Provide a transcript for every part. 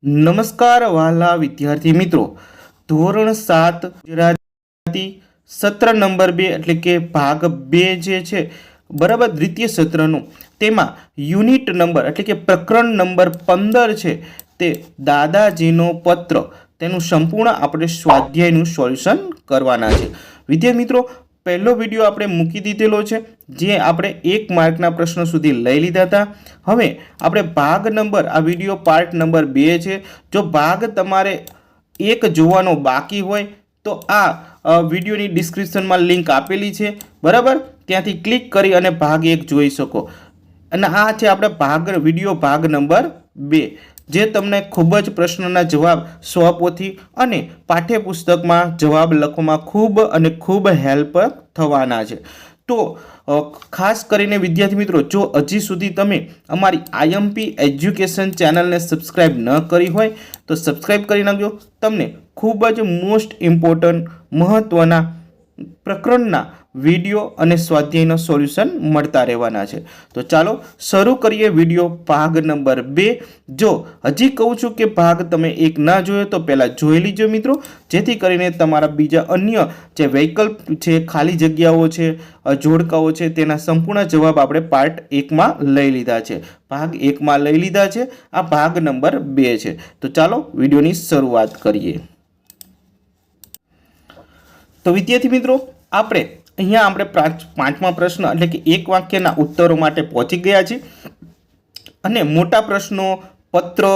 નમસ્કાર વહાલા વિદ્યાર્થી મિત્રો, ધોરણ 7 ગુજરાતી સત્ર નંબર 2 એટલે કે ભાગ 2 જે છે બરાબર, દ્વિતીય સત્રનું, તેમાં યુનિટ નંબર એટલે કે પ્રકરણ નંબર 15 છે તે દાદાજીનો પત્ર, તેનું સંપૂર્ણ આપણે સ્વાધ્યાયનું સોલ્યુશન કરવાના છે. વિદ્યાર્થી મિત્રો, પહેલો વિડીયો આપણે મૂકી દીધેલો છે, જે આપણે 1 માર્કના પ્રશ્નો સુધી લઈ લીધા હતા. હવે આપણે ભાગ નંબર, આ વિડીયો પાર્ટ નંબર 2 છે. જો ભાગ તમારે 1 જોવાનો બાકી હોય તો આ વિડીયોની ડિસ્ક્રિપ્શનમાં લિંક આપેલી છે, બરાબર, ત્યાંથી ક્લિક કરી અને ભાગ 1 જોઈ શકો. અને આ છે આપણે વિડીયો ભાગ નંબર 2, જે તમને ખૂબ જ પ્રશ્નના જવાબ સ્વપોથી અને પાઠ્યપુસ્તકમાં જવાબ લખવામાં ખૂબ હેલ્પ થવાના છે. તો ખાસ કરીને વિદ્યાર્થી મિત્રો, જો હજી સુધી તમે અમારી આઈએમપી એજ્યુકેશન ચેનલને સબસ્ક્રાઈબ ન કરી હોય તો સબસ્ક્રાઈબ કરી નાખજો. તમને ખૂબ જ મોસ્ટ ઇમ્પોર્ટન્ટ મહત્ત્વના પ્રકરણના વિડીયો અને સ્વાધ્યાયનો સોલ્યુશન મળતા રહેવાના છે. તો ચાલો શરૂ કરીએ વિડીયો ભાગ નંબર 2. જો હજી કહું છું કે ભાગ તમે 1 ના જોયો તો પહેલાં જોઈ લીજો મિત્રો, જેથી કરીને તમારા બીજા અન્ય જે વૈકલ્પ છે, ખાલી જગ્યાઓ છે, જોડકાઓ છે, તેના સંપૂર્ણ જવાબ આપણે પાર્ટ 1માં લઈ લીધા છે, ભાગ 1માં લઈ લીધા છે. આ ભાગ નંબર 2 છે. તો ચાલો વિડીયોની શરૂઆત કરીએ. તો વિદ્યાર્થી મિત્રો, અહીંયા આપણે પાંચમા પ્રશ્ન એટલે કે 1 વાક્યના ઉત્તરો માટે પહોંચી ગયા છીએ. અને મોટા પ્રશ્નો, પત્ર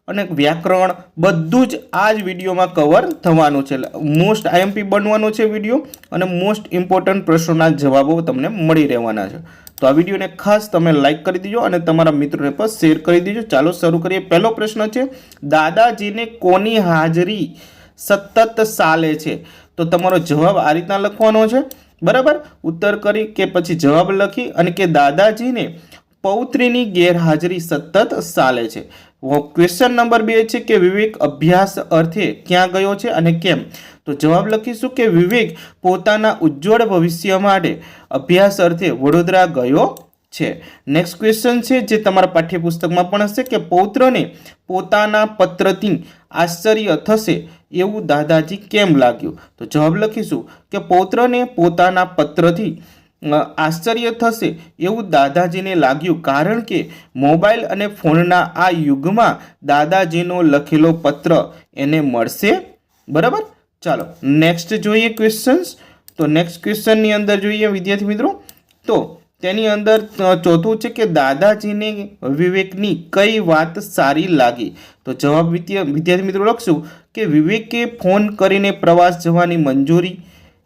અને વ્યાકરણ બધું જ આ જ વિડીયોમાં કવર થવાનું છે. મોસ્ટ આઈએમપી બનવાનો છે વિડીયો, અને મોસ્ટ ઇમ્પોર્ટન્ટ પ્રશ્નોના જવાબો તમને મળી રહેવાના છે. તો આ વિડીયોને ખાસ તમે લાઈક કરી દેજો અને તમારા મિત્રોને પણ શેર કરી દેજો. ચાલો શરૂ કરીએ. પહેલો પ્રશ્ન છે, દાદાજીને કોની હાજરી સતત ચાલે છે? તો તમારો જવાબ આ રીતના લખવાનો છે, બરાબર, ઉત્તર કરી કે પછી જવાબ લખી અને કે દાદાજીને પૌત્રીની ગેરહાજરી સતત ચાલે છે. ક્વેશ્ચન નંબર 2 છે કે વિવેક અભ્યાસ અર્થે ક્યાં ગયો છે અને કેમ? તો જવાબ લખીશું કે વિવેક પોતાના ઉજ્જવળ ભવિષ્ય માટે અભ્યાસ અર્થે વડોદરા ગયો છે. નેક્સ્ટ ક્વેશ્ચન છે, જે તમારા પાઠ્યપુસ્તકમાં પણ હશે, કે પૌત્રને પોતાના પત્રથી આશ્ચર્ય થશે એવું દાદાજી કેમ લાગ્યું? તો જવાબ લખીશું કે પૌત્રને પોતાના પત્રથી આશ્ચર્ય થશે એવું દાદાજીને લાગ્યું કારણ કે મોબાઈલ અને ફોનના આ યુગમાં દાદાજીનો લખેલો પત્ર એને મળશે, બરાબર. ચાલો નેક્સ્ટ જોઈએ ક્વેશ્ચન્સ. તો નેક્સ્ટ ક્વેશ્ચનની અંદર જોઈએ વિદ્યાર્થી મિત્રો, તો તેની અંદર ચોથું છે કે દાદાજીને વિવેકની કઈ વાત સારી લાગી? તો જવાબ વિદ્યાર્થી મિત્રો લખશું કે વિવેકે ફોન કરીને પ્રવાસ જવાની મંજૂરી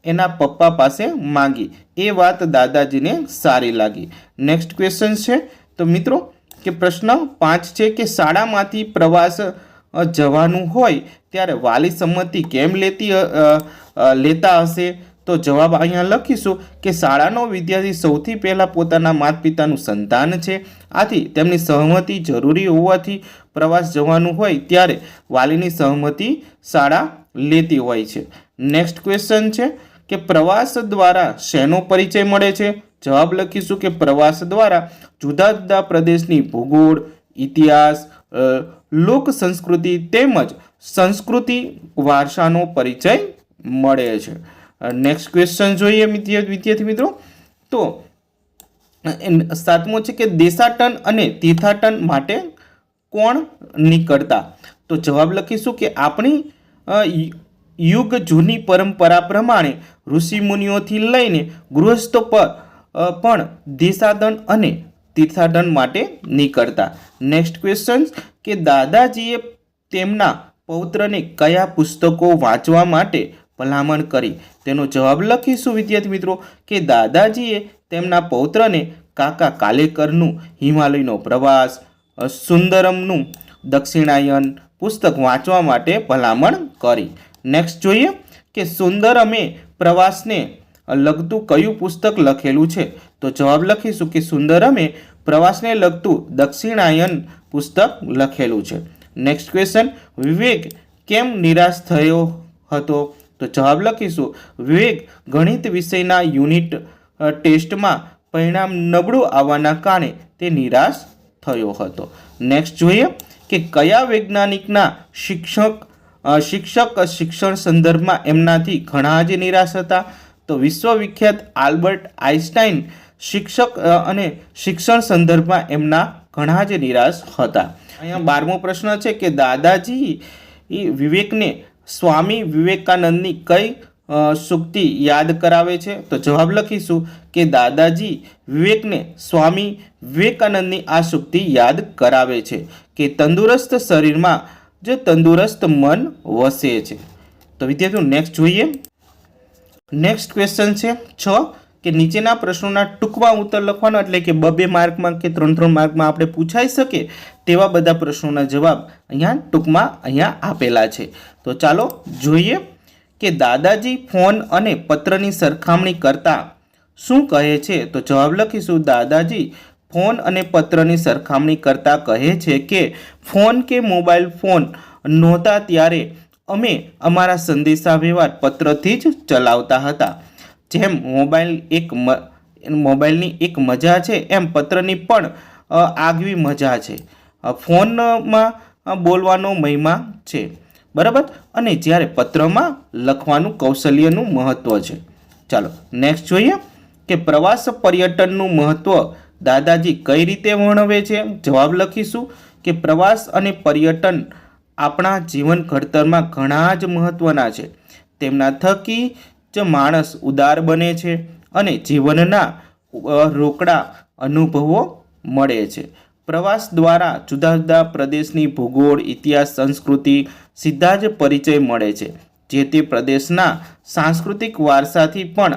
એના પપ્પા પાસે માંગી, એ વાત દાદાજીને સારી લાગી. નેક્સ્ટ ક્વેશ્ચન છે તો મિત્રો કે પ્રશ્ન 5 છે કે શાળામાંથી પ્રવાસ જવાનું હોય ત્યારે વાલી સંમતિ કેમ લેતા હશે? તો જવાબ અહીંયા લખીશું કે શાળાનો વિદ્યાર્થી સૌથી પહેલાં પોતાના માતા પિતાનું સંતાન છે, આથી તેમની સહમતિ જરૂરી હોવાથી પ્રવાસ જવાનું હોય ત્યારે વાલીની સહમતિ શાળા લેતી હોય છે. નેક્સ્ટ ક્વેશ્ચન છે કે પ્રવાસ દ્વારા શેનો પરિચય મળે છે? જવાબ લખીશું કે પ્રવાસ દ્વારા જુદા જુદા પ્રદેશની ભૂગોળ, ઇતિહાસ, લોક સંસ્કૃતિ તેમજ સંસ્કૃતિ વારસાનો પરિચય મળે છે. નેક્સ્ટ ક્વેશ્ચન જોઈએ વિદ્યાર્થી મિત્રો, તો 7મો છે કે દેશાટન અને તીર્થાટન માટે કોણ નીકળતા? તો જવાબ લખીશું કે આપણી યુગ જૂની પરંપરા પ્રમાણે ઋષિમુનિઓથી લઈને ગૃહસ્થો પર પણ દેશાટન અને તીર્થાટન માટે નીકળતા. નેક્સ્ટ ક્વેશ્ચન કે દાદાજીએ તેમના પૌત્રને કયા પુસ્તકો વાંચવા માટે ભલામણ કરી? તેનો જવાબ લખીશું વિદ્યાર્થી મિત્રો કે દાદાજીએ તેમના પૌત્રને કાકા કાલેકરનું હિમાલયનો પ્રવાસ, સુંદરમનું દક્ષિણાયન પુસ્તક વાંચવા માટે ભલામણ કરી. નેક્સ્ટ જોઈએ કે સુંદરમે પ્રવાસને લગતું કયું પુસ્તક લખેલું છે? તો જવાબ લખીશું કે સુંદરમે પ્રવાસને લગતું દક્ષિણાયન પુસ્તક લખેલું છે. નેક્સ્ટ ક્વેશ્ચન, વિવેક કેમ નિરાશ થયો હતો? તો જવાબ લખીશું વિવેક ગણિત વિષયના યુનિટ ટેસ્ટમાં પરિણામ નબળું આવવાના કારણે તે નિરાશ થયો હતો. નેક્સ્ટ જોઈએ કે કે કયા વૈજ્ઞાનિકના શિક્ષણ સંદર્ભમાં એમનાથી ઘણા જ નિરાશ હતા? તો વિશ્વવિખ્યાત આલ્બર્ટ આઇન્સ્ટાઈન શિક્ષક અને શિક્ષણ સંદર્ભમાં એમના ઘણા જ નિરાશ હતા. અહીંયા 12મો પ્રશ્ન છે કે દાદાજી વિવેકને સ્વામી વિવેકાનંદની કઈ સૂક્તિ યાદ કરાવે છે? તો જવાબ લખીશું કે દાદાજી વિવેકને સ્વામી વિવેકાનંદની આ સૂક્તિ યાદ કરાવે છે કે તંદુરસ્ત શરીરમાં જે તંદુરસ્ત મન વસે છે. તો વિદ્યાર્થીઓ નેક્સ્ટ જોઈએ. નેક્સ્ટ ક્વેશ્ચન છે 6 કે નીચેના પ્રશ્નોના ટૂંકમાં ઉત્તર લખવાનો, એટલે કે 2 માર્કમાં કે 3 માર્કમાં આપણે પૂછાઈ શકે તેવા બધા પ્રશ્નોના જવાબ અહીંયા ટૂંકમાં અહીંયા આપેલા છે. તો ચાલો જોઈએ કે દાદાજી ફોન અને પત્રની સરખામણી કરતા શું કહે છે? તો જવાબ લખીશું દાદાજી ફોન અને પત્રની સરખામણી કરતા કહે છે કે ફોન કે મોબાઈલ ફોન નહોતા ત્યારે અમે અમારા સંદેશા વ્યવહાર પત્રથી જ ચલાવતા હતા. જેમ મોબાઈલની એક મજા છે એમ પત્રની પણ આગવી મજા છે. ફોનમાં બોલવાનો મહિમા છે, બરાબર, અને જ્યારે પત્રમાં લખવાનું કૌશલ્યનું મહત્ત્વ છે. ચાલો નેક્સ્ટ જોઈએ કે પ્રવાસ પર્યટનનું મહત્ત્વ દાદાજી કઈ રીતે વર્ણવે છે? જવાબ લખીશું કે પ્રવાસ અને પર્યટન આપણા જીવન ઘડતરમાં ઘણા જ મહત્ત્વના છે. તેમના થકી જ માણસ ઉદાર બને છે અને જીવનના રોકડા અનુભવો મળે છે. પ્રવાસ દ્વારા જુદા જુદા પ્રદેશની ભૂગોળ, ઇતિહાસ, સંસ્કૃતિ સીધા જ પરિચય મળે છે. જે તે પ્રદેશના સાંસ્કૃતિક વારસાથી પણ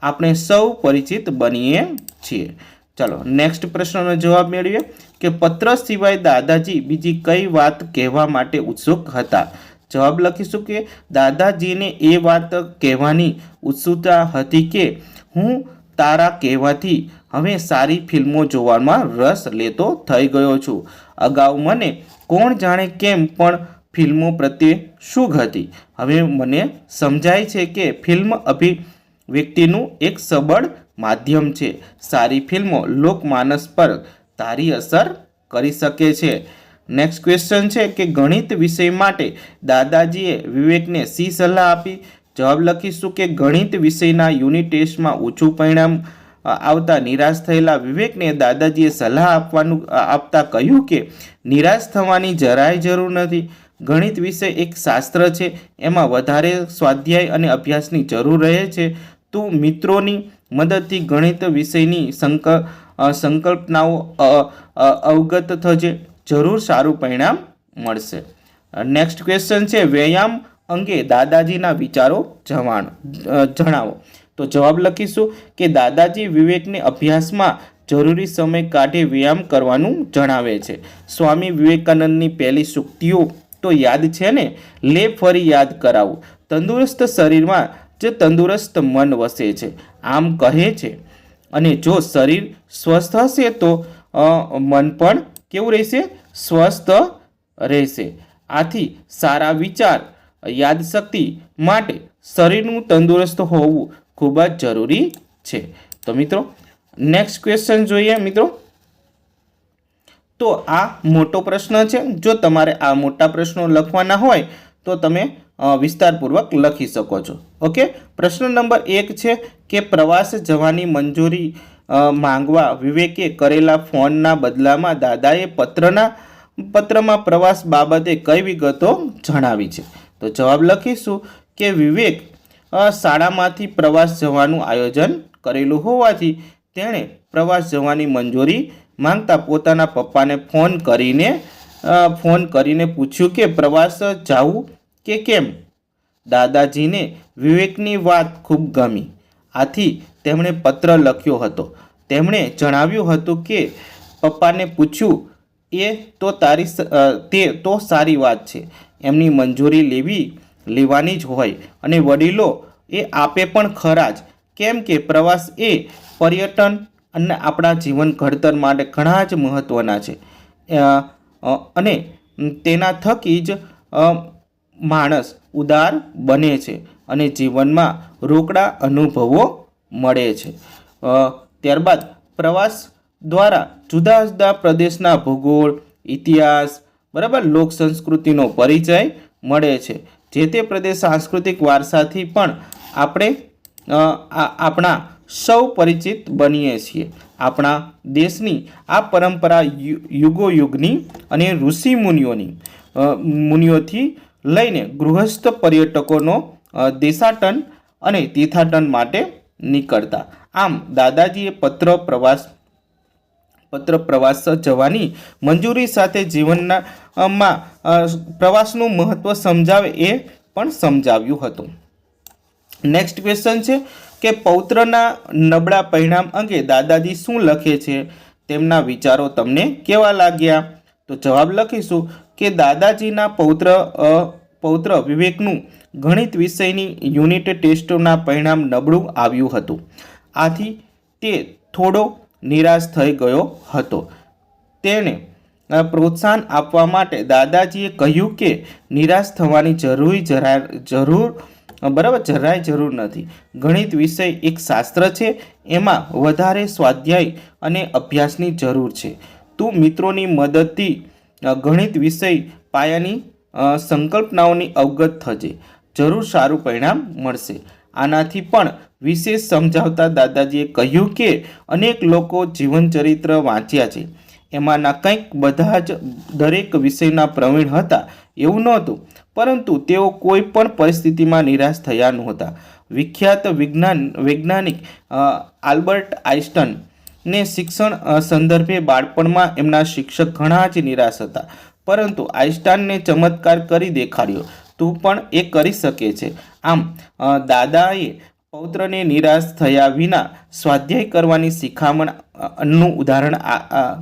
આપણે સૌ પરિચિત બનીએ છીએ. ચાલો નેક્સ્ટ પ્રશ્નનો જવાબ મેળવીએ કે પત્ર સિવાય દાદાજી બીજી કઈ વાત કહેવા માટે ઉત્સુક હતા? જવાબ લખીશું કે દાદાજીને એ વાત કહેવાની ઉત્સુકતા હતી કે હું તારા કહેવાથી હવે સારી ફિલ્મો જોવામાં રસ લેતો થઈ ગયો છું. અગાઉ મને કોણ જાણે કેમ પણ ફિલ્મો પ્રત્યે શું હતી. હવે મને સમજાય છે કે ફિલ્મ અભિવ્યક્તિનું એક સબળ માધ્યમ છે. સારી ફિલ્મો લોકમાનસ પર સારી અસર કરી શકે છે. નેક્સ્ટ ક્વેશ્ચન છે કે ગણિત વિષય માટે દાદાજીએ વિવેકને શી સલાહ આપી? જવાબ લખીશું કે ગણિત વિષયના યુનિટ ટેસ્ટમાં ઓછું પરિણામ આવતા નિરાશ થયેલા વિવેકને દાદાજીએ સલાહ આપતા કહ્યું કે નિરાશ થવાની જરાય જરૂર નથી. ગણિત વિષય એક શાસ્ત્ર છે, એમાં વધારે સ્વાધ્યાય અને અભ્યાસની જરૂર રહે છે. તું મિત્રોની મદદથી ગણિત વિષયની સંકલ્પનાઓ અવગત થજે, જરૂર સારું પરિણામ મળશે. નેક્સ્ટ ક્વેશ્ચન છે વ્યાયામ અંગે દાદાજીના વિચારો જણાવો. તો જવાબ લખીશું કે દાદાજી વિવેકને અભ્યાસમાં જરૂરી સમય કાઢી વ્યાયામ કરવાનું જણાવે છે. સ્વામી વિવેકાનંદની પહેલી સૂક્તિઓ તો યાદ છે ને, લે ફરી યાદ કરાવું. તંદુરસ્ત શરીરમાં જ તંદુરસ્ત મન વસે છે, આમ કહે છે. અને જો શરીર સ્વસ્થ હશે તો મન પણ કેવું રહેશે? સ્વસ્થ રહેશે. આથી સારા વિચાર, યાદશક્તિ માટે શરીરનું તંદુરસ્ત હોવું ખૂબ જ જરૂરી છે. તો મિત્રો નેક્સ્ટ ક્વેશ્ચન જોઈએ મિત્રો. તો આ મોટો પ્રશ્ન છે. જો તમારે આ મોટા પ્રશ્નો લખવાના હોય તો તમે વિસ્તારપૂર્વક લખી શકો છો. ઓકે, પ્રશ્ન નંબર 1 છે કે પ્રવાસ જવાની મંજૂરી માંગવા વિવેકે કરેલા ફોનના બદલામાં દાદાએ પત્રમાં પ્રવાસ બાબતે કઈ વિગતો જણાવી છે? તો જવાબ લખીશું કે વિવેક શાળામાંથી પ્રવાસ જવાનું આયોજન કરેલું હોવાથી તેણે પ્રવાસ જવાની મંજૂરી માંગતા પોતાના પપ્પાને ફોન કરીને પૂછ્યું કે પ્રવાસ જાવું કે કેમ. દાદાજીને વિવેકની વાત ખૂબ ગમી, આથી તેમણે પત્ર લખ્યો હતો. તેમણે જણાવ્યું હતું કે પપ્પાને પૂછ્યું તે તો સારી વાત છે, એમની મંજૂરી લેવાની જ હોય અને વડીલો એ આપે પણ ખરા જ, કેમ કે પ્રવાસ એ પર્યટન અને આપણા જીવન ઘડતર માટે ઘણા જ મહત્ત્વના છે અને તેના થકી જ માણસ ઉદાર બને છે અને જીવનમાં રોકડા અનુભવો મળે છે. ત્યારબાદ પ્રવાસ દ્વારા જુદા જુદા પ્રદેશના ભૂગોળ, ઇતિહાસ, બરાબર લોક સંસ્કૃતિનો પરિચય મળે છે. જે તે પ્રદેશ સાંસ્કૃતિક વારસાથી પણ આપણે આપણા સૌ પરિચિત બનીએ છીએ. આપણા દેશની આ પરંપરા યુગોયુગની અને ઋષિ મુનિઓથી લઈને ગૃહસ્થ પર્યટકોનો દેશાટન અને તીર્થાટન માટે નીકળતા. આમ દાદાજીએ પત્ર પ્રવાસ જવાની મંજૂરી સાથે જીવનમાં પ્રવાસનું મહત્વ સમજાવે એ પણ સમજાવ્યું હતું. નેક્સ્ટ ક્વેશ્ચન છે કે પૌત્રના નબળા પરિણામ અંગે દાદાજી શું લખે છે, તેમના વિચારો તમને કેવા લાગ્યા? તો જવાબ લખીશું કે દાદાજીના પૌત્ર વિવેકનું ગણિત વિષયની યુનિટ ટેસ્ટોના પરિણામ નબળું આવ્યું હતું. આથી તે થોડો નિરાશ થઈ ગયો હતો. તેને પ્રોત્સાહન આપવા માટે દાદાજીએ કહ્યું કે નિરાશ થવાની જરાય જરૂર નથી. ગણિત વિષય એક શાસ્ત્ર છે, એમાં વધારે સ્વાધ્યાય અને અભ્યાસની જરૂર છે. તું મિત્રોની મદદથી ગણિત વિષય પાયાની સંકલ્પનાઓની અવગત થજે, જરૂર સારું પરિણામ મળશે. આનાથી પણ વિશેષ સમજાવતા દાદાજીએ કહ્યું કે અનેક લોકો જીવન ચરિત્ર વાંચ્યા છે, એમાંના કંઈક બધા જ દરેક વિષયના પ્રવીણ હતા એવું નહોતું, પરંતુ તેઓ કોઈ પણ પરિસ્થિતિમાં નિરાશ થયા નહોતા. વિખ્યાત વૈજ્ઞાનિક આલ્બર્ટ આઇન્સ્ટાઈને શિક્ષણ સંદર્ભે બાળપણમાં એમના શિક્ષક ઘણા જ નિરાશ હતા, પરંતુ આઇન્સ્ટાઈને ચમત્કાર કરી દેખાડ્યો. તું પણ એ કરી શકે છે. આમ દાદાએ પૌત્રને નિરાશ થયા વિના સ્વાધ્યાય કરવાની શિખામણનું ઉદાહરણ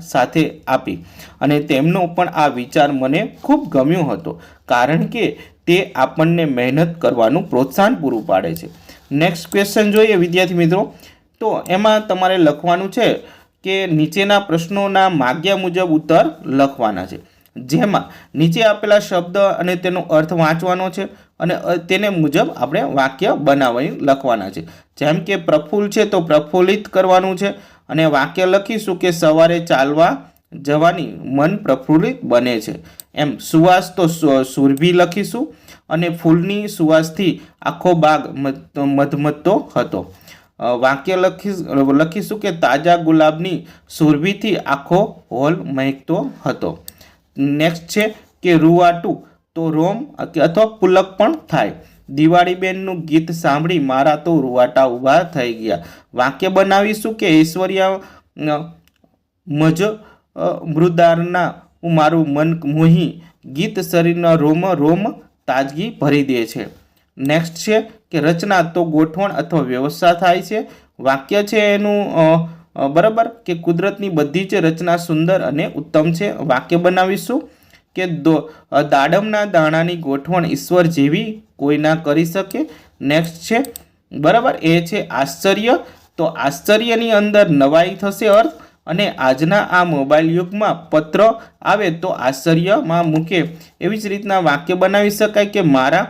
સાથે આપી, અને તેમનો પણ આ વિચાર મને ખૂબ ગમ્યો હતો, કારણ કે તે આપણને મહેનત કરવાનું પ્રોત્સાહન પૂરું પાડે છે. નેક્સ્ટ ક્વેશ્ચન જોઈએ વિદ્યાર્થી મિત્રો. તો એમાં તમારે લખવાનું છે કે નીચેના પ્રશ્નોના માગ્યા મુજબ ઉત્તર લખવાના છે, જેમાં નીચે આપેલા શબ્દ અને તેનો અર્થ વાંચવાનો છે અને તેને મુજબ આપણે વાક્ય બનાવી લખવાના છે. જેમ કે પ્રફુલ્લ છે તો પ્રફુલ્લિત કરવાનું છે, અને વાક્ય લખીશું કે સવારે ચાલવા જવાની મન પ્રફુલ્લિત બને છે. એમ સુવાસ તો સુરભી લખીશું, અને ફૂલની સુવાસથી આખો બાગ મધમતો હતો. વાક્ય લખીશું કે તાજા ગુલાબની સુરભીથી આખો હોલ મહેકતો હતો. નેક્સ્ટ છે કે રૂવાટું તો રોમ અથવા પુલક પણ થાય. દિવાળીબેનનું ગીત સાંભળી મારા તો રૂવાટા ઊભા થઈ ગયા. વાક્ય બનાવીશું કે ઐશ્વર્ય મૃદારના મારું મન મોહી ગીત શરીરના રોમ તાજગી ભરી દે છે. નેક્સ્ટ છે કે રચના તો ગોઠવણ અથવા વ્યવસ્થા થાય છે. વાક્ય છે એનું બરાબર કે કુદરતની બધી જ રચના સુંદર અને ઉત્તમ છે. વાક્ય બનાવીશું કે દાડમના દાણાની ગોઠવણ ઈશ્વર જેવી કોઈ ના કરી શકે. નેક્સ્ટ છે બરાબર એ છે આશ્ચર્ય, તો આશ્ચર્યની અંદર નવાઈ થશે અર્થ, અને આજના આ મોબાઈલ યુગમાં પત્ર આવે તો આશ્ચર્યમાં મૂકે. એવી જ રીતના વાક્ય બનાવી શકાય કે મારા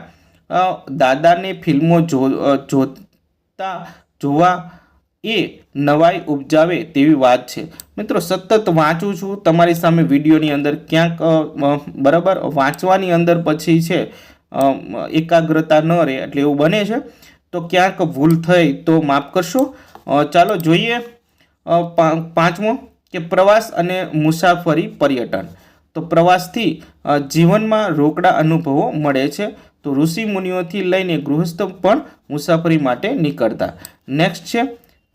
દાદાને ફિલ્મો જોવા એ નવાઈ ઉપજાવે તેવી વાત છે. મિત્રો સતત વાંચું છું તમારી સામે વિડીયોની અંદર, ક્યાંક બરાબર વાંચવાની અંદર પછી છે એકાગ્રતા ન રહે એટલે એવું બને છે, તો ક્યાંક ભૂલ થઈ તો માફ કરશો. ચાલો જોઈએ પાંચમો કે પ્રવાસ અને મુસાફરી પર્યટન. તો પ્રવાસથી જીવનમાં રોકડા અનુભવો મળે છે, તો ઋષિ મુનિઓથી લઈને ગૃહસ્થ પણ મુસાફરી માટે નીકળતા. નેક્સ્ટ છે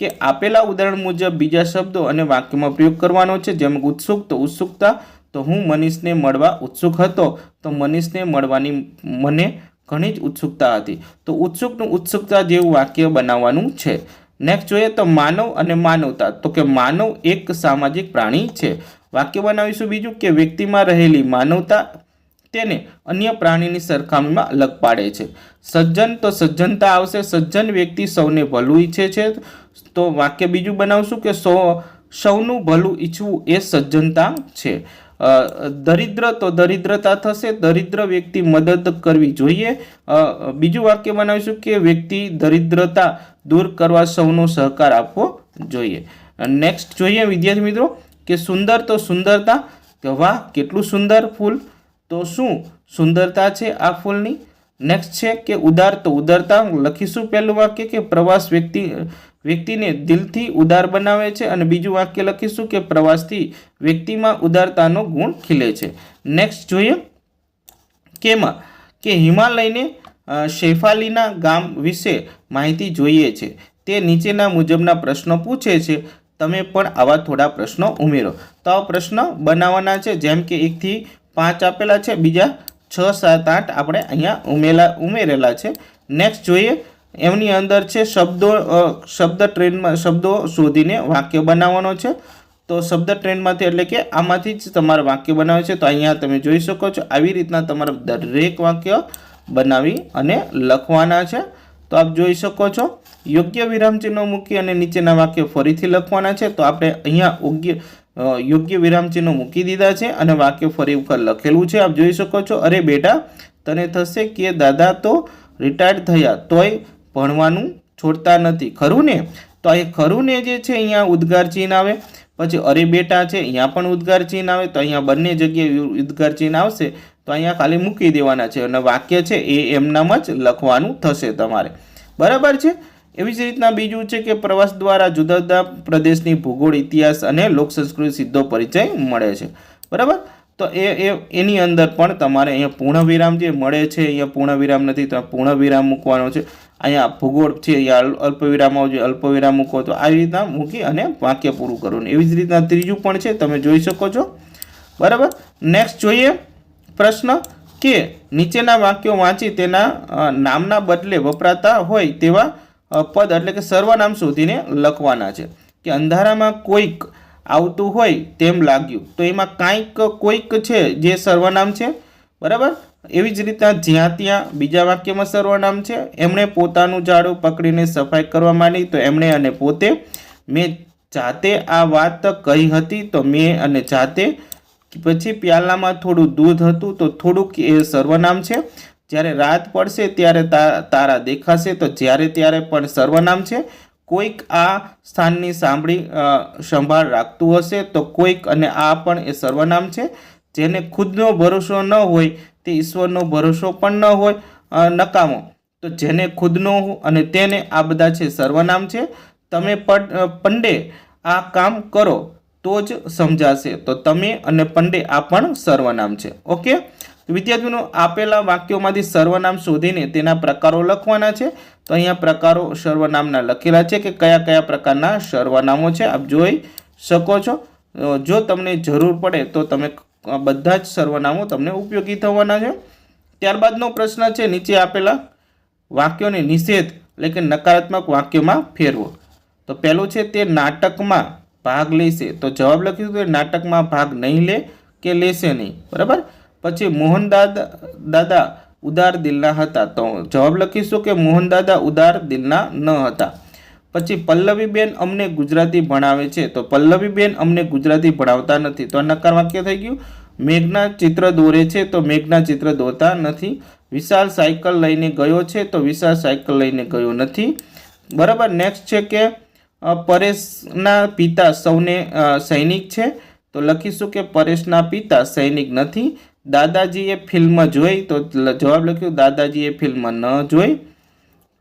કે આપેલા ઉદાહરણ મુજબ બીજા શબ્દો અને વાક્યમાં પ્રયોગ કરવાનો છે. જેમ ઉત્સુક તો ઉત્સુકતા, તો હું મનીષને મળવા ઉત્સુક હતો, તો મનીષને મળવાની મને ઘણી જ ઉત્સુકતા હતી. તો ઉત્સુકનું ઉત્સુકતા જેવું વાક્ય બનાવવાનું છે. નેક્સ્ટ જોઈએ તો માનવ અને માનવતા, તો કે માનવ એક સામાજિક પ્રાણી છે. વાક્ય બનાવીશું બીજું કે વ્યક્તિમાં રહેલી માનવતા તેને અન્ય પ્રાણીની સરખામણીમાં અલગ પાડે છે. સજ્જન તો સજ્જનતા આવશે, સજ્જન વ્યક્તિ સૌને ભલું ઈચ્છે છે, તો વાક્ય બીજું બનાવશું કે સૌનું ભલું ઈચ્છવું એ સજ્જનતા છે. દરિદ્ર તો દરિદ્રતા થશે, દરિદ્ર વ્યક્તિ મદદ કરવી જોઈએ. બીજું વાક્ય બનાવીશું કે વ્યક્તિ દરિદ્રતા દૂર કરવા સૌનો સહકાર આપવો જોઈએ. નેક્સ્ટ જોઈએ વિદ્યાર્થી મિત્રો કે સુંદર તો સુંદરતા, કે વાહ કેટલું સુંદર ફૂલ. તો શું સુંદરતા છે આ ફૂલની? નેક્સ્ટ છે કે ઉદાર, તો ઉદારતા લખીશું પહેલું વાક્ય કે પ્રવાસ વ્યક્તિને દિલથી ઉદાર બનાવે છે, અને બીજું વાક્ય લખીશું કે પ્રવાસથી વ્યક્તિમાં ઉદારતાનો ગુણ ખીલે છે. નેક્સ્ટ જોઈએ કેમાં કે હિમાલયને શેફાલીના ગામ વિશે માહિતી જોઈએ છે. તે નીચેના મુજબના પ્રશ્નો પૂછે છે. તમે પણ આવા થોડા પ્રશ્નો ઉમેરો. તો આ પ્રશ્ન બનાવવાના છે, જેમ કે 1 થી 5 આપેલા છે, બીજા 6, 7, 8 આપણે અહીંયા ઉમેરેલા છે. નેક્સ્ટ જોઈએ, એમની અંદર છે શબ્દો શોધીને વાક્ય બનાવવાનો છે. તો શબ્દ ટ્રેનમાંથી એટલે કે આમાંથી જ તમારે વાક્ય બનાવે છે. તો અહીંયા તમે જોઈ શકો છો, આવી રીતના તમારે દરેક વાક્ય બનાવી અને લખવાના છે. તો આપ જોઈ શકો છો, યોગ્ય વિરામચિહ્નો મૂકી અને નીચેના વાક્ય ફરીથી લખવાના છે. તો આપણે અહીંયા યોગ્ય વિરામચિહ્નો મૂકી દીધા છે અને વાક્ય ફરી વખત લખેલું છે. આપ જોઈ શકો છો, અરે બેટા તને થશે કે દાદા તો રિટાયર્ડ થયા તોય ભણવાનું છોડતા નથી, ખરું ને? તો આ ખરું ને જે છે અહીંયા ઉદ્ગાર ચિહ્ન આવે. પછી અરે બેટા છે, અહીંયા પણ ઉદ્ગાર ચિહ્ન આવે. તો અહીંયા બંને જગ્યાએ ઉદ્ગાર ચિહ્ન આવશે, તો અહીંયા ખાલી મૂકી દેવાના છે અને વાક્ય છે એ એમનામ જ લખવાનું થશે તમારે. બરાબર છે. એવી જ રીતના બીજું છે કે પ્રવાસ દ્વારા જુદા જુદા પ્રદેશની ભૂગોળ, ઇતિહાસ અને લોક સંસ્કૃતિ સીધો પરિચય મળે છે. બરાબર. તો એની અંદર પણ તમારે અહીંયા પૂર્ણ વિરામ જે મળે છે, અહીંયા પૂર્ણ વિરામ નથી તો પૂર્ણ વિરામ મૂકવાનો છે. અહીંયા ભૂગોળ છે, અહીંયા અલ્પ વિરામ આવજો, અલ્પ વિરામ મૂકો. તો આવી રીતના મૂકી અને વાક્ય પૂરું કરવાનું. એવી જ રીતના ત્રીજું પણ છે, તમે જોઈ શકો છો. બરાબર. નેક્સ્ટ જોઈએ પ્રશ્ન કે નીચેના વાક્યો વાંચી તેના નામના બદલે વપરાતા હોય તેવા પદ એટલે કે સર્વનામ શોધીને લખવાના છે. કે અંધારામાં કોઈક આવતું હોય તેમ લાગ્યું, તો એમાં કોઈક છે જે સર્વનામ છે. બરાબર. એવી જ રીતના જ્યાં ત્યાં બીજા વાક્યમાં સર્વનામ છે. એમણે પોતાનું ઝાડુ પકડીને સફાઈ કરવા માંડી, તો એમણે અને પોતે. મેં જાતે આ વાત કહી હતી, તો મેં અને જાતે. પછી પ્યાલામાં થોડું દૂધ હતું, તો થોડુંક એ સર્વનામ છે. જ્યારે રાત પડશે ત્યારે તારા દેખાશે, તો જ્યારે ત્યારે પણ સર્વનામ છે. કોઈક આ સ્થાનની સંભાળ રાખતું હશે, તો કોઈક અને આ પણ એ સર્વનામ છે. જેને ખુદનો ભરોસો ન હોય તે ઈશ્વરનો ભરોસો પણ ન હોય નકામો, તો જેને ખુદનો અને તેને આ બધા છે સર્વનામ છે. તમે પંડે આ કામ કરો તો જ સમજાશે, તો તમે અને પંડે આ પણ સર્વનામ છે. ઓકે. વિદ્યાર્થીઓનો આપેલા વાક્યોમાંથી સર્વનામ શોધીને તેના પ્રકારો લખવાના છે. તો અહીંયા પ્રકારો સર્વનામના લખેલા છે કે કયા કયા પ્રકારના સર્વનામો છે, આપ જોઈ શકો છો. જો તમને જરૂર પડે તો તમે બધા જ સર્વનામો તમને ઉપયોગી થવાના છે. ત્યારબાદનો પ્રશ્ન છે, નીચે આપેલા વાક્યોને નિષેધ એટલે કે નકારાત્મક વાક્યોમાં ફેરવો. તો પહેલું છે તે નાટકમાં ભાગ લેશે, તો જવાબ લખીશું કે નાટકમાં ભાગ નહીં લે કે લેશે નહીં. બરાબર. પછી મોહન દાદા ઉદાર દિલના હતા, તો જવાબ લખીશું કે મોહન દાદા ઉદાર દિલના ન હતા. પછી પલ્લવીબેન અમને ગુજરાતી ભણાવે છે, તો પલ્લવીબેન અમને ગુજરાતી ભણાવતા નથી, તો નકાર વાક્ય થઈ ગયું. મેઘના ચિત્ર દોરે છે, તો મેઘના ચિત્ર દોરતા નથી. વિશાલ સાયકલ લઈને ગયો છે, તો વિશાલ સાયકલ લઈને ગયો નથી. બરાબર. નેક્સ્ટ છે કે પરેશના પિતા સૌને સૈનિક છે, તો લખીશું કે પરેશના પિતા સૈનિક નથી. દાદાજીએ ફિલ્મ જોઈ, તો જવાબ લખ્યું દાદાજીએ ફિલ્મ ન જોઈ.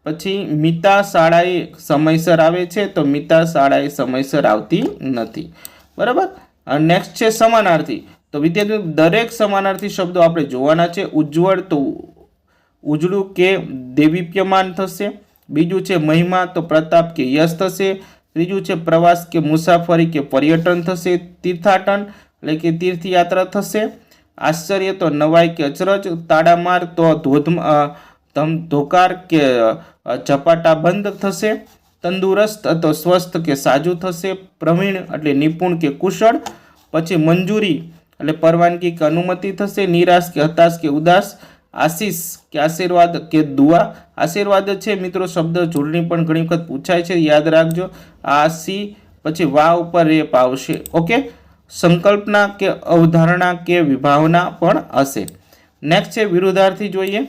પછી મિતા શાળાએ સમયસર આવે છે, તો મિતા શાળાએ સમયસર આવતી નથી. બરાબર. નેક્સ્ટ છે સમાનાર્થી. તો વિદ્યાર્થીઓ દરેક સમાનાર્થી શબ્દો આપણે જોવાના છે. ઉજ્જવળ તો ઉજળું કે દેદીપ્યમાન થશે. બીજું છે મહિમા, તો પ્રતાપ કે યશ થશે. ત્રીજું છે પ્રવાસ કે મુસાફરી કે પર્યટન થશે. તીર્થાટન એટલે કે તીર્થયાત્રા થશે. આશ્ચર્ય તો નવાઈ કે અચરજ. તાળામાર તો ધોકાર કે ઝપાટા બંધ થશે. તંદુરસ્ત તો સ્વસ્થ કે સાજું થશે. પ્રવીણ એટલે નિપુણ કે કુશળ. પછી મંજૂરી એટલે પરવાનગી કે અનુમતિ થશે. નિરાશ કે હતાશ કે ઉદાસ. આશીષ કે આશીર્વાદ કે દુઆ. આશીર્વાદ છે મિત્રો શબ્દ જોડણી પણ ઘણી વખત પૂછાય છે, યાદ રાખજો. આશી પછી વા ઉપર રેપ આવશે. ઓકે. સંકલ્પના કે અવધારણા કે વિભાવના પણ હશે. નેક્સ્ટ છે વિરુદ્ધાર્થી જોઈએ.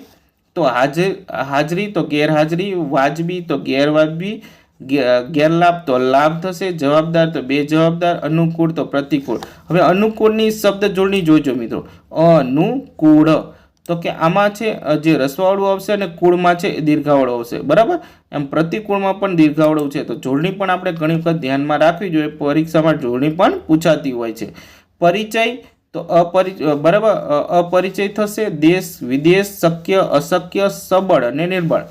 તો હાજરી તો ગેરહાજરી. વાજબી તો ગેરવાજબી. ગેરલાભ તો લાભ થશે, જવાબદાર તો બેજવાબદાર, અનુકૂળ તો પ્રતિકૂળ. હવે અનુકૂળની શબ્દ જોડણી જોઈજો મિત્રો. અનુકૂળ તો કે આમાં છે જે રસવાળું આવશે અને કૂળમાં છે એ દીર્ઘાવાળું આવશે, બરાબર. એમ પ્રતિકૂળમાં પણ દીર્ઘાવાળું છે. તો જોડણી પણ આપણે ઘણી વખત ધ્યાનમાં રાખવી જોઈએ. પરીક્ષામાં જોડણી પણ પૂછાતી હોય છે. પરિચય તો બરાબર અપરિચય થશે, દેશ વિદેશ, શક્ય અશક્ય, સબળ અને નિર્બળ.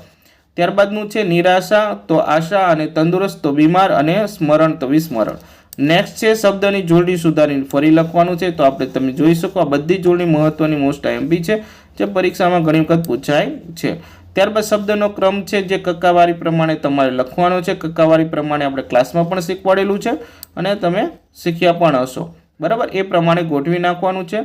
ત્યારબાદનું છે નિરાશા તો આશા અને તંદુરસ્ત તો બીમાર અને સ્મરણ તો વિસ્મરણ. નેક્સ્ટ છે શબ્દની જોડણી સુધારીને ફરી લખવાનું છે. તો આપણે તમે જોઈ શકો આ બધી જોડણી મહત્વની મોસ્ટ આઈએમપી છે જે પરીક્ષામાં ઘણી વખત પૂછાય છે. ત્યારબાદ શબ્દનો ક્રમ છે જે કક્કાવારી પ્રમાણે તમારે લખવાનો છે. કક્કાવારી પ્રમાણે આપણે ક્લાસમાં પણ શીખવાડેલું છે અને તમે શીખ્યા પણ હશો, બરાબર. એ પ્રમાણે ગોઠવી નાખવાનું છે.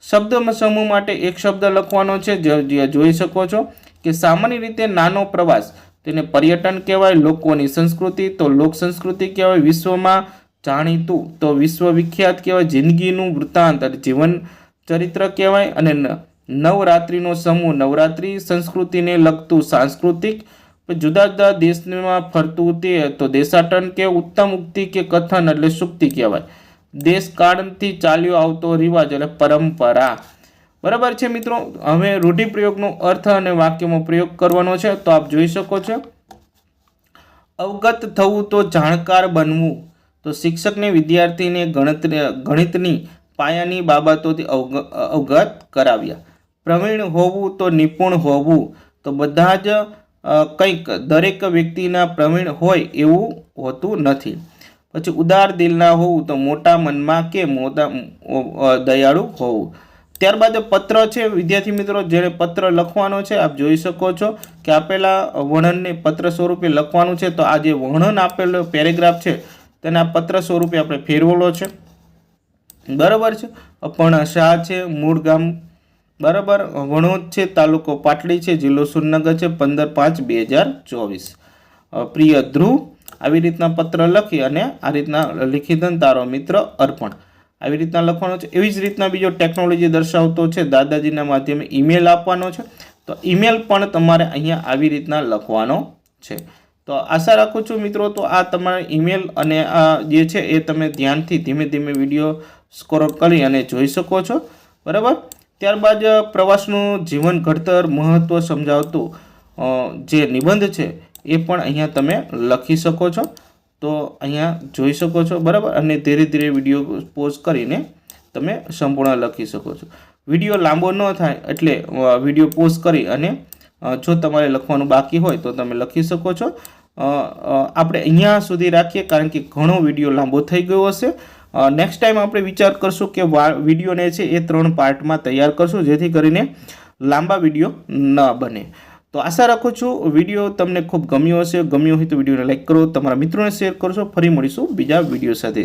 શબ્દ સમૂહ માટે એક શબ્દ લખવાનો છે. જે જોઈ શકો છો કે સામાન્ય રીતે નાનો પ્રવાસ તેને પર્યટન કહેવાય. લોકોની સંસ્કૃતિ તો લોક સંસ્કૃતિ કહેવાય. વિશ્વમાં જાણીતું તો વિશ્વવિખ્યાત કહેવાય. જિંદગીનું વૃત્તાંત અને જીવન ચરિત્ર કહેવાય. અને નવરાત્રિનો સમૂહ નવરાત્રિ, સંસ્કૃતિને લગતું સાંસ્કૃતિક, જુદા જુદા દેશમાં ફરતું તે તો દેશાટન કે ઉત્તમ ઉક્તિ કે કથન એટલે સુક્તિ કહેવાય. દેશકાળથી ચાલ્યો આવતો રિવાજ એટલે પરંપરા, બરાબર છે મિત્રો. હવે રૂઢિપ્રયોગનો અર્થ અને વાક્યમાં પ્રયોગ કરવાનો છે. તો આપ જોઈ શકો છો અવગત થવું તો જાણકાર બનવું. તો શિક્ષકને વિદ્યાર્થીને ગણિતની પાયાની બાબતોથી અવગત કરાવ્યા. પ્રવીણ હોવું તો નિપુણ હોવું. તો બધા જ કંઈક દરેક વ્યક્તિના પ્રવીણ હોય એવું હોતું નથી. પછી ઉદાર દિલના હોવું તો મોટા મનમાં કે મોટા દયાળુ હોવું. ત્યારબાદ પત્ર છે વિદ્યાર્થી મિત્રો, જેને પત્ર લખવાનો છે આપ જોઈ શકો છો કે આપેલા વર્ણનને પત્ર સ્વરૂપે લખવાનું છે. તો આ જે વર્ણન આપેલો પેરેગ્રાફ છે તેને આ પત્ર સ્વરૂપે આપણે ફેરવેલો છે, બરાબર છે. અપર્ણા શાહ છે, મૂળ ગામ બરાબર વણોદ છે, તાલુકો પાટડી છે, જિલ્લો સુરનગર છે, 15/5/2024. પ્રિય ધ્રુવ, આવી રીતના પત્ર લખી અને આ રીતના લિખિતન તારો મિત્ર અર્પણ, આવી રીતના લખવાનો છે. એવી જ રીતના બીજો ટેકનોલોજી દર્શાવતો છે દાદાજીના માધ્યમે ઈમેલ આપવાનો છે. તો ઈમેલ પણ તમારે અહીંયા આવી રીતના લખવાનો છે. તો આશા રાખું છું મિત્રો તો આ તમારા ઈમેલ અને આ જે છે એ તમે ધ્યાનથી ધીમે ધીમે વિડીયો સ્ક્રોલ કરી અને જોઈ શકો છો, બરાબર. ત્યારબાદ પ્રવાસનું જીવન ઘડતર મહત્ત્વ સમજાવતું જે નિબંધ છે એ પણ અહીંયા તમે લખી શકો છો. તો અહીંયા જોઈ શકો છો, બરાબર. અને ધીરે ધીરે વિડીયો પોઝ કરીને તમે સંપૂર્ણ લખી શકો છો. વિડીયો લાંબો ન થાય એટલે વિડીયો પોઝ કરી અને જો તમારે લખવાનું બાકી હોય તો તમે લખી શકો છો. આપણે અહીંયા સુધી રાખીએ કારણ કે ઘણો વિડીયો લાંબો થઈ ગયો હશે. નેક્સ્ટ ટાઈમ આપણે વિચાર કરશું કે વિડીયોને છે એ 3 પાર્ટમાં તૈયાર કરશું જેથી કરીને લાંબા વિડીયો ન બને. તો આશા રાખું છું વિડીયો તમને ખૂબ ગમ્યો હશે. ગમ્યો હોય તો વિડીયોને લાઈક કરો, તમારા મિત્રોને શેર કરશો. ફરી મળીશું બીજા વિડીયો સાથે.